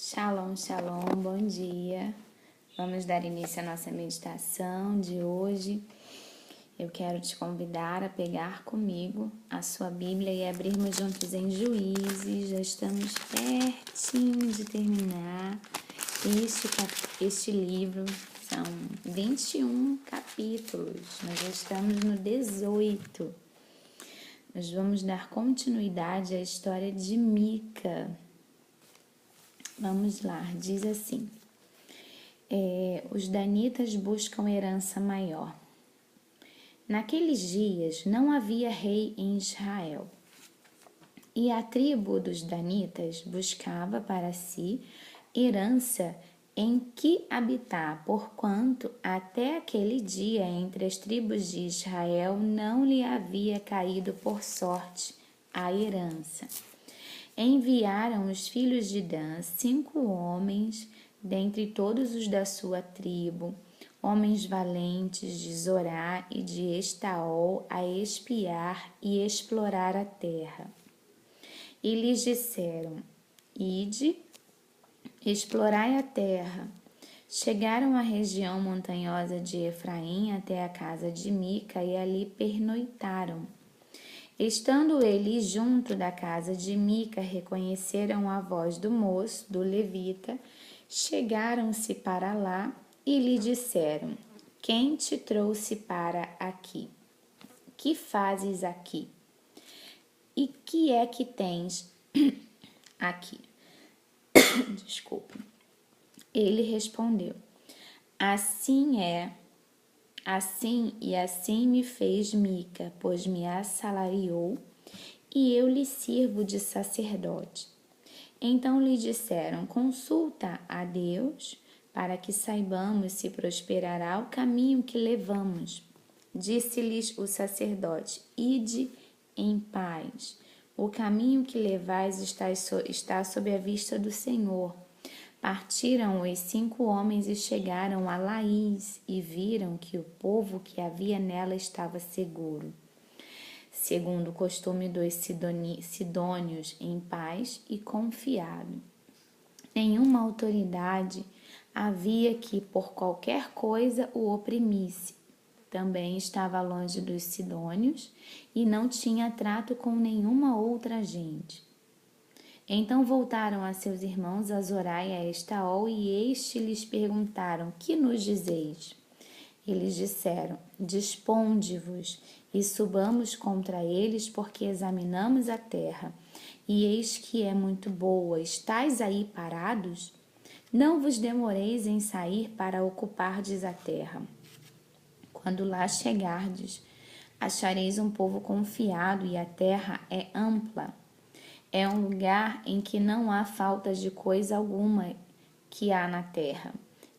Shalom, shalom, bom dia. Vamos dar início à nossa meditação de hoje. Eu quero te convidar a pegar comigo a sua Bíblia e abrirmos juntos em Juízes. Já estamos pertinho de terminar este livro. São 21 capítulos, nós já estamos no 18. Nós vamos dar continuidade à história de Mica. Vamos lá, diz assim: os danitas buscam herança maior. Naqueles dias não havia rei em Israel, e a tribo dos danitas buscava para si herança em que habitar, porquanto até aquele dia entre as tribos de Israel não lhe havia caído por sorte a herança. Enviaram os filhos de Dan 5 homens dentre todos os da sua tribo, homens valentes de Zorá e de Estaol, a espiar e explorar a terra. E lhes disseram: Ide, explorai a terra. Chegaram à região montanhosa de Efraim até a casa de Mica e ali pernoitaram. Estando eles junto da casa de Mica, reconheceram a voz do moço, do levita, chegaram-se para lá e lhe disseram: Quem te trouxe para aqui? Que fazes aqui? E que é que tens aqui? Desculpe. Ele respondeu: Assim me fez Mica, pois me assalariou, e eu lhe sirvo de sacerdote. Então lhe disseram: Consulta a Deus, para que saibamos se prosperará o caminho que levamos. Disse-lhes o sacerdote: Ide em paz. O caminho que levais está sob a vista do Senhor. Partiram os 5 homens e chegaram a Laís e viram que o povo que havia nela estava seguro, segundo o costume dos sidônios, em paz e confiado. Nenhuma autoridade havia que por qualquer coisa o oprimisse. Também estava longe dos sidônios e não tinha trato com nenhuma outra gente. Então voltaram a seus irmãos a Zorá e a Estaol, e este lhes perguntaram: Que nos dizeis? Eles disseram: Disponde-vos e subamos contra eles, porque examinamos a terra, e eis que é muito boa. Estais aí parados? Não vos demoreis em sair para ocupardes a terra. Quando lá chegardes, achareis um povo confiado, e a terra é ampla. É um lugar em que não há falta de coisa alguma que há na terra.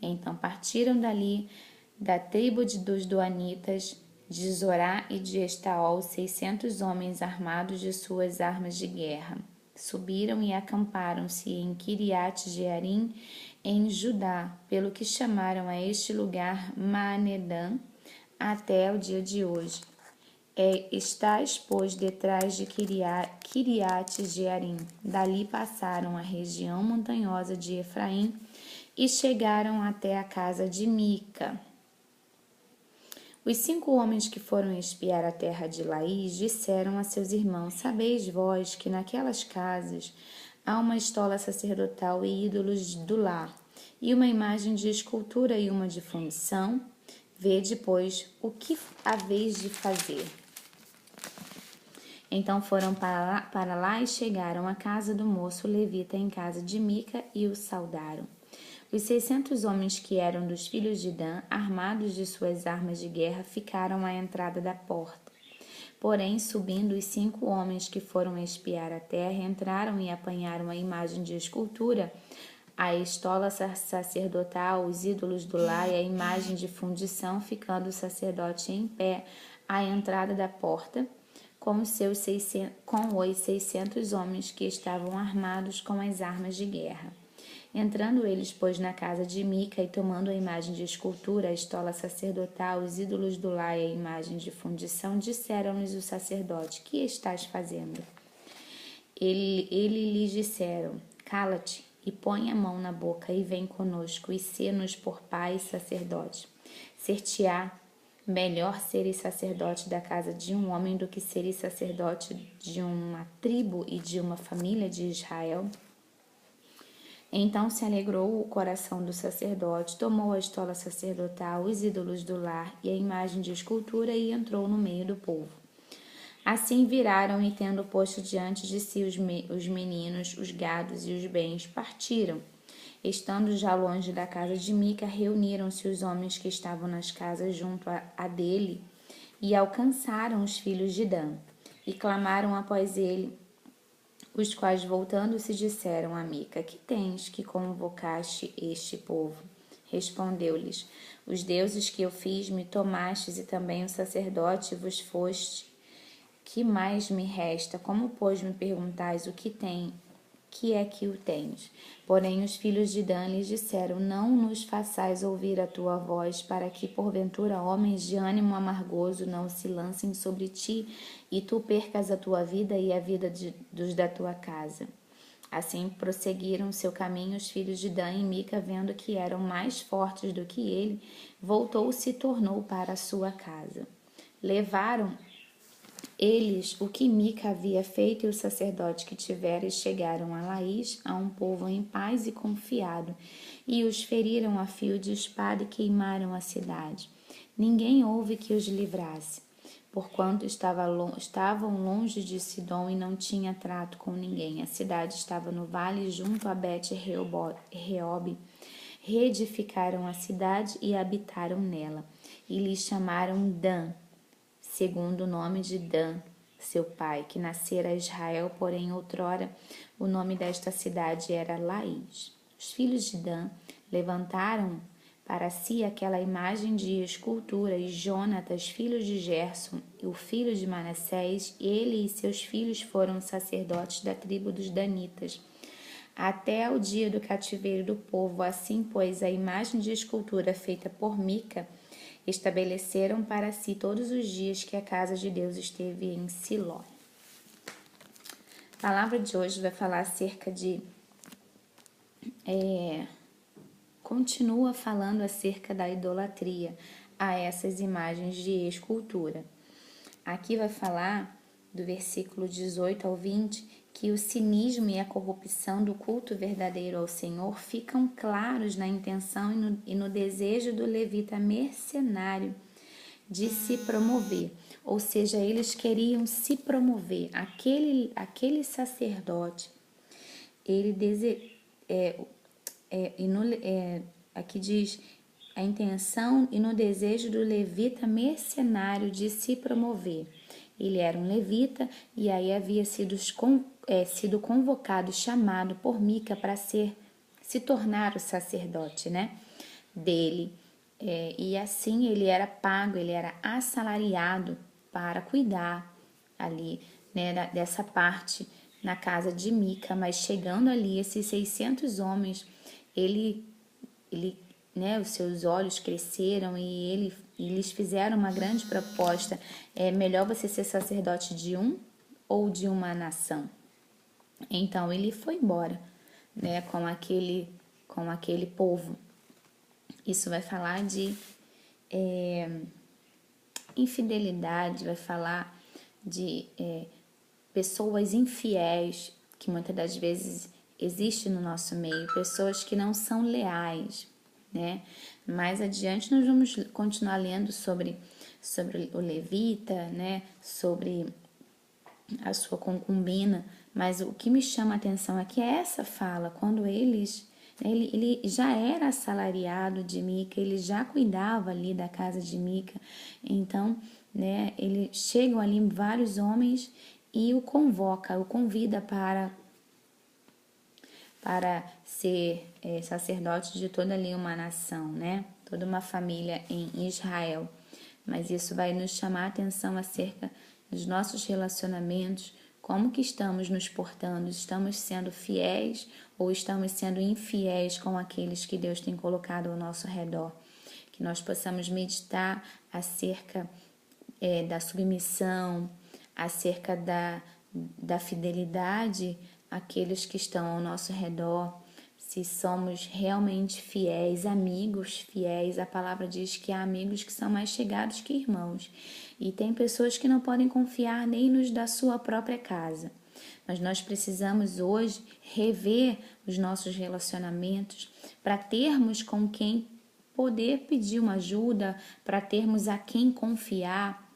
Então partiram dali, da tribo dos Doanitas, de Zorá e de Estaol, 600 homens armados de suas armas de guerra. Subiram e acamparam-se em Kiriat-Jearim, em Judá, pelo que chamaram a este lugar Maanedã, até o dia de hoje. Estás, pois, detrás de Kiriat-Jearim. Dali passaram a região montanhosa de Efraim e chegaram até a casa de Mica. Os 5 homens que foram espiar a terra de Laís disseram a seus irmãos: Sabeis vós que naquelas casas há uma estola sacerdotal e ídolos do lar, e uma imagem de escultura e uma de fundição? Vede, pois, o que haveis de fazer. Então foram para lá e chegaram à casa do moço levita em casa de Mica e o saudaram. Os 600 homens que eram dos filhos de Dan, armados de suas armas de guerra, ficaram à entrada da porta. Porém, subindo os 5 homens que foram espiar a terra, entraram e apanharam a imagem de escultura, a estola sacerdotal, os ídolos do lar e a imagem de fundição, ficando o sacerdote em pé à entrada da porta, com os 600 homens que estavam armados com as armas de guerra. Entrando eles, pois, na casa de Mica e tomando a imagem de escultura, a estola sacerdotal, os ídolos do lar e a imagem de fundição, disseram-lhes o sacerdote: Que estás fazendo? Ele lhes disseram: Cala-te e põe a mão na boca e vem conosco, e sê-nos por pai e sacerdote. Ser-te-á melhor seres sacerdote da casa de um homem do que seres sacerdote de uma tribo e de uma família de Israel. Então se alegrou o coração do sacerdote, tomou a estola sacerdotal, os ídolos do lar e a imagem de escultura e entrou no meio do povo. Assim viraram e, tendo posto diante de si os meninos, os gados e os bens, partiram. Estando já longe da casa de Mica, reuniram-se os homens que estavam nas casas junto a dele e alcançaram os filhos de Dan e clamaram após ele, os quais voltando-se disseram a Mica: Que tens que convocaste este povo? Respondeu-lhes: Os deuses que eu fiz me tomastes e também o sacerdote vos foste. Que mais me resta? Como, pois, me perguntais o que é que o tens? Porém os filhos de Dan lhes disseram: Não nos façais ouvir a tua voz, para que porventura homens de ânimo amargoso não se lancem sobre ti, e tu percas a tua vida e a vida dos da tua casa. Assim prosseguiram seu caminho os filhos de Dan, e Mica, vendo que eram mais fortes do que ele, voltou-se e tornou para a sua casa. Levaram eles o que Mica havia feito e o sacerdote que tivera, e chegaram a Laís, a um povo em paz e confiado, e os feriram a fio de espada e queimaram a cidade. Ninguém houve que os livrasse, porquanto estavam longe de Sidom e não tinha trato com ninguém. A cidade estava no vale junto a Bet-Reob. Reedificaram a cidade e habitaram nela, e lhe chamaram Dan, segundo o nome de Dan, seu pai, que nascera a Israel, porém outrora o nome desta cidade era Laís. Os filhos de Dan levantaram para si aquela imagem de escultura, e Jonatas, filho de Gerson, o filho de Manassés, ele e seus filhos foram sacerdotes da tribo dos Danitas, até o dia do cativeiro do povo. Assim, pois, a imagem de escultura feita por Mica estabeleceram para si todos os dias que a casa de Deus esteve em Siló. A palavra de hoje vai falar acerca de... continua falando acerca da idolatria a essas imagens de escultura. Aqui vai falar do versículo 18 ao 20, que o cinismo e a corrupção do culto verdadeiro ao Senhor ficam claros na intenção e no desejo do levita mercenário de se promover. Ou seja, eles queriam se promover. Aquele sacerdote, ele aqui diz a intenção e no desejo do levita mercenário de se promover. Ele era um levita e aí havia sido convocado, chamado por Mica para se tornar o sacerdote, né, dele. E assim ele era pago, ele era assalariado para cuidar ali, né, dessa parte na casa de Mica. Mas chegando ali, esses 600 homens, né, os seus olhos cresceram e eles fizeram uma grande proposta. É melhor você ser sacerdote de um ou de uma nação? Então ele foi embora, né, com aquele povo. Isso vai falar de infidelidade, vai falar de pessoas infiéis, que muitas das vezes existe no nosso meio, pessoas que não são leais, né? Mais adiante nós vamos continuar lendo sobre o levita, né? Sobre a sua concubina, mas o que me chama a atenção aqui é essa fala, quando ele já era assalariado de Mica, ele já cuidava ali da casa de Mica. Então, né, chegam ali vários homens e o convida para ser sacerdote de toda ali uma nação, né? Toda uma família em Israel. Mas isso vai nos chamar a atenção acerca dos nossos relacionamentos, como que estamos nos portando, estamos sendo fiéis ou estamos sendo infiéis com aqueles que Deus tem colocado ao nosso redor. Que nós possamos meditar acerca da submissão, acerca da fidelidade àqueles que estão ao nosso redor, se somos realmente fiéis, amigos fiéis. A palavra diz que há amigos que são mais chegados que irmãos. E tem pessoas que não podem confiar nem nos da sua própria casa. Mas nós precisamos hoje rever os nossos relacionamentos para termos com quem poder pedir uma ajuda, para termos a quem confiar.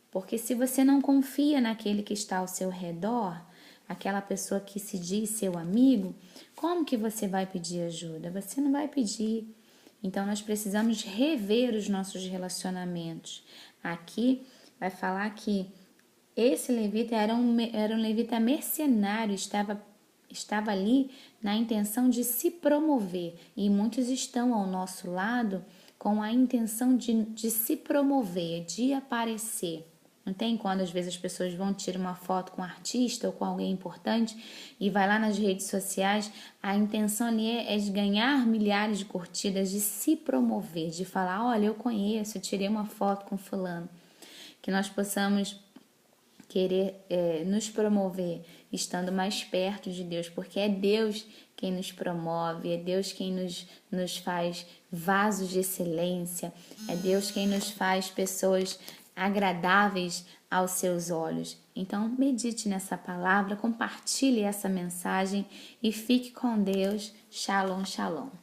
Porque se você não confia naquele que está ao seu redor, aquela pessoa que se diz seu amigo, como que você vai pedir ajuda? Você não vai pedir. Então nós precisamos rever os nossos relacionamentos. Aqui vai falar que esse levita era um levita mercenário, estava ali na intenção de se promover. E muitos estão ao nosso lado com a intenção de se promover, de aparecer. Não tem quando às vezes as pessoas vão tirar uma foto com um artista ou com alguém importante e vai lá nas redes sociais, a intenção ali é de ganhar milhares de curtidas, de se promover, de falar, olha, eu conheço, eu tirei uma foto com fulano. Que nós possamos querer nos promover estando mais perto de Deus, porque é Deus quem nos promove, é Deus quem nos faz vasos de excelência, é Deus quem nos faz pessoas agradáveis aos seus olhos. Então, medite nessa palavra, compartilhe essa mensagem e fique com Deus. Shalom, shalom.